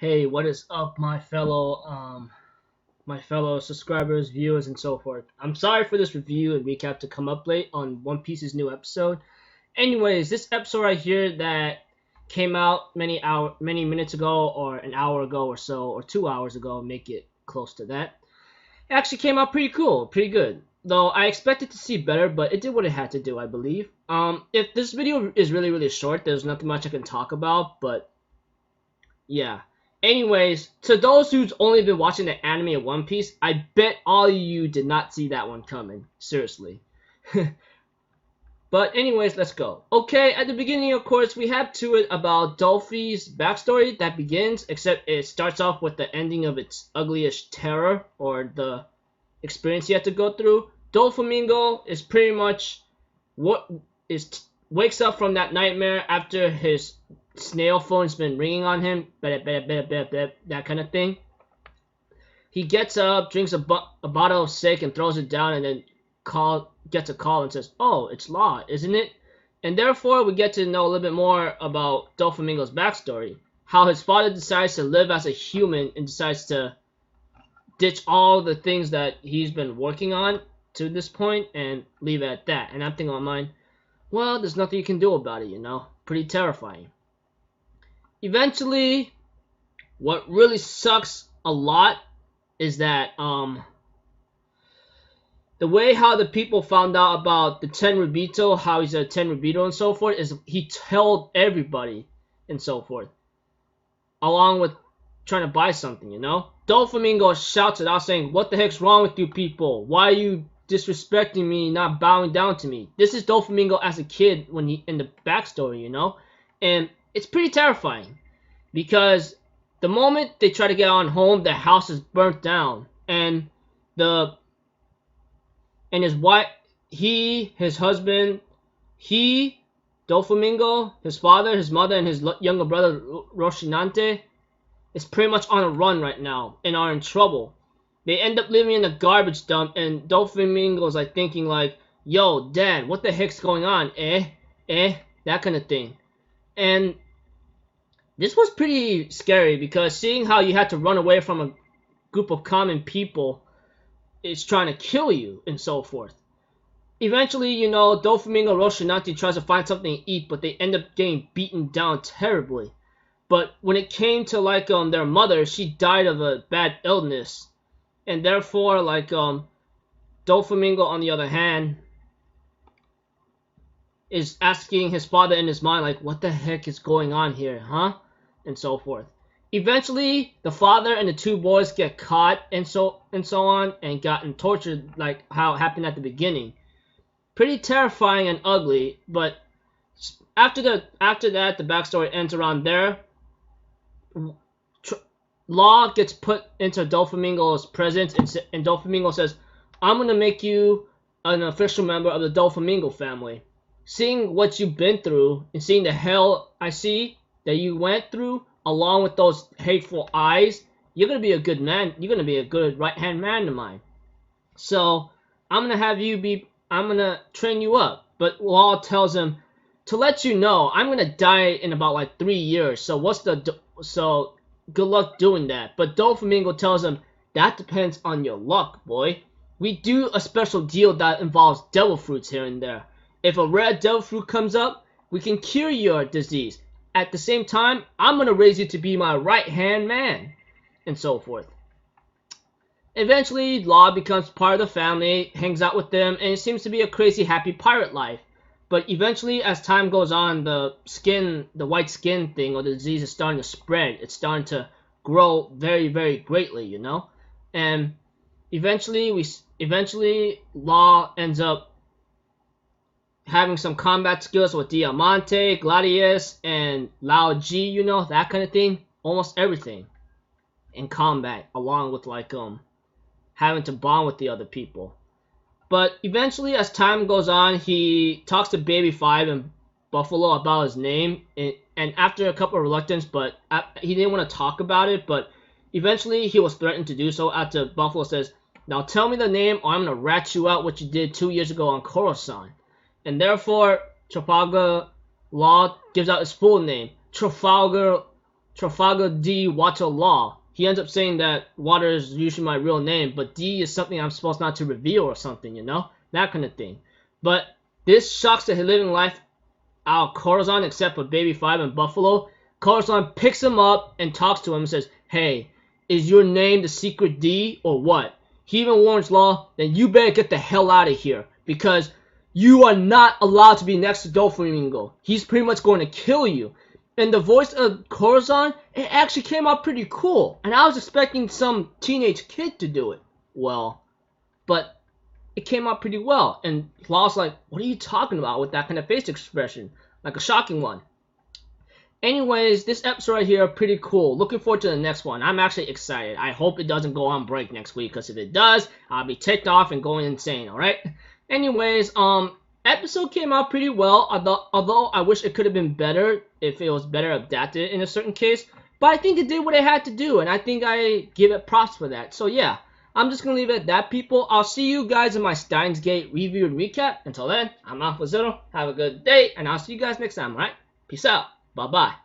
Hey, what is up, my fellow subscribers, viewers, and so forth? I'm sorry for this review and recap to come up late on One Piece's new episode. Anyways, this episode right here that came out many minutes ago, or an hour ago or so, or 2 hours ago, make it close to that. It actually came out pretty cool, pretty good. Though I expected to see better, but it did what it had to do, I believe. If this video is really short, there's nothing much I can talk about, but yeah. Anyways, to those who's only been watching the anime of One Piece, I bet all of you did not see that one coming. Seriously. But anyways, let's go. Okay, at the beginning, of course, we have to it about Dolphy's backstory that begins, except it starts off with the ending of its ugliest terror, or the experience you have to go through. Doflamingo is pretty much what wakes up from that nightmare after his snail phone's been ringing on him, that kind of thing. He gets up, drinks a bottle of sick, and throws it down, and then gets a call and says, "Oh, it's Law, isn't it?" And therefore, we get to know a little bit more about Doflamingo's backstory. How his father decides to live as a human and decides to ditch all the things that he's been working on to this point and leave it at that. And I'm thinking on mine, well, there's nothing you can do about it, you know? Pretty terrifying. Eventually, what really sucks a lot is that the way how the people found out about the Tenryubito, how he's a Tenryubito and so forth, is he told everybody and so forth, along with trying to buy something, you know? Doflamingo shouts it out saying, "What the heck's wrong with you people? Why are you disrespecting me, not bowing down to me?" This is Doflamingo as a kid when he in the backstory, you know? And it's pretty terrifying because the moment they try to get on home, the house is burnt down, and his wife, his husband, Doflamingo, his father, his mother, and his younger brother Roshinante is pretty much on a run right now and are in trouble. They end up living in a garbage dump, and Doflamingo's like thinking like, "Yo, Dad, what the heck's going on? That kind of thing." And this was pretty scary because seeing how you had to run away from a group of common people is trying to kill you and so forth. Eventually, you know, Doflamingo Roshinante tries to find something to eat, but they end up getting beaten down terribly. But when it came to like their mother, she died of a bad illness, and therefore like Doflamingo on the other hand is asking his father in his mind like, "What the heck is going on here, huh?" and so forth. Eventually, the father and the two boys get caught and so on and gotten tortured like how it happened at the beginning. Pretty terrifying and ugly, but after that, the backstory ends around there. Law gets put into Doflamingo's presence, and Doflamingo says, "I'm gonna make you an official member of the Doflamingo family. Seeing what you've been through and seeing the hell I see that you went through, along with those hateful eyes, you're gonna be a good man. You're gonna be a good right-hand man to mine. So I'm gonna train you up." But Law tells him to let you know, "I'm gonna die in about like 3 years. So good luck doing that." But Doflamingo tells him, "That depends on your luck, boy. We do a special deal that involves devil fruits here and there. If a rare devil fruit comes up, we can cure your disease. At the same time, I'm gonna raise you to be my right-hand man," and so forth. Eventually, Law becomes part of the family, hangs out with them, and it seems to be a crazy happy pirate life. But eventually, as time goes on, the white skin thing, or the disease, is starting to spread. It's starting to grow very greatly, you know? And eventually, Law ends up having some combat skills with Diamante, Gladius, and Lao Ji, you know, that kind of thing. Almost everything in combat, along with like having to bond with the other people. But eventually, as time goes on, he talks to Baby 5 and Buffalo about his name, and after a couple of reluctance, but he didn't want to talk about it, but eventually he was threatened to do so after Buffalo says, "Now tell me the name or I'm going to rat you out what you did 2 years ago on Coruscant." And therefore, Trafalgar Law gives out his full name, Trafalgar Trafalgar D. Water Law. He ends up saying that Water is usually my real name, but D is something I'm supposed not to reveal or something, you know? That kind of thing. But this shocks the living life out of Corazon, except for Baby 5 and Buffalo. Corazon picks him up and talks to him and says, hey, is your name the secret D or what? He even warns Law, then you better get the hell out of here, because you are not allowed to be next to Doflamingo. He's pretty much going to kill you. And the voice of Corazon, it actually came out pretty cool. And I was expecting some teenage kid to do it. Well, but it came out pretty well. And Law's like, what are you talking about with that kind of face expression? Like a shocking one. Anyways, this episode right here, pretty cool. Looking forward to the next one. I'm actually excited. I hope it doesn't go on break next week, because if it does, I'll be ticked off and going insane, alright? Anyways, episode came out pretty well, although I wish it could have been better if it was better adapted in a certain case. But I think it did what it had to do, and I think I give it props for that. So yeah, I'm just going to leave it at that, people. I'll see you guys in my Steins Gate review and recap. Until then, I'm Alpha Zero. Have a good day, and I'll see you guys next time, alright? Peace out. Bye-bye.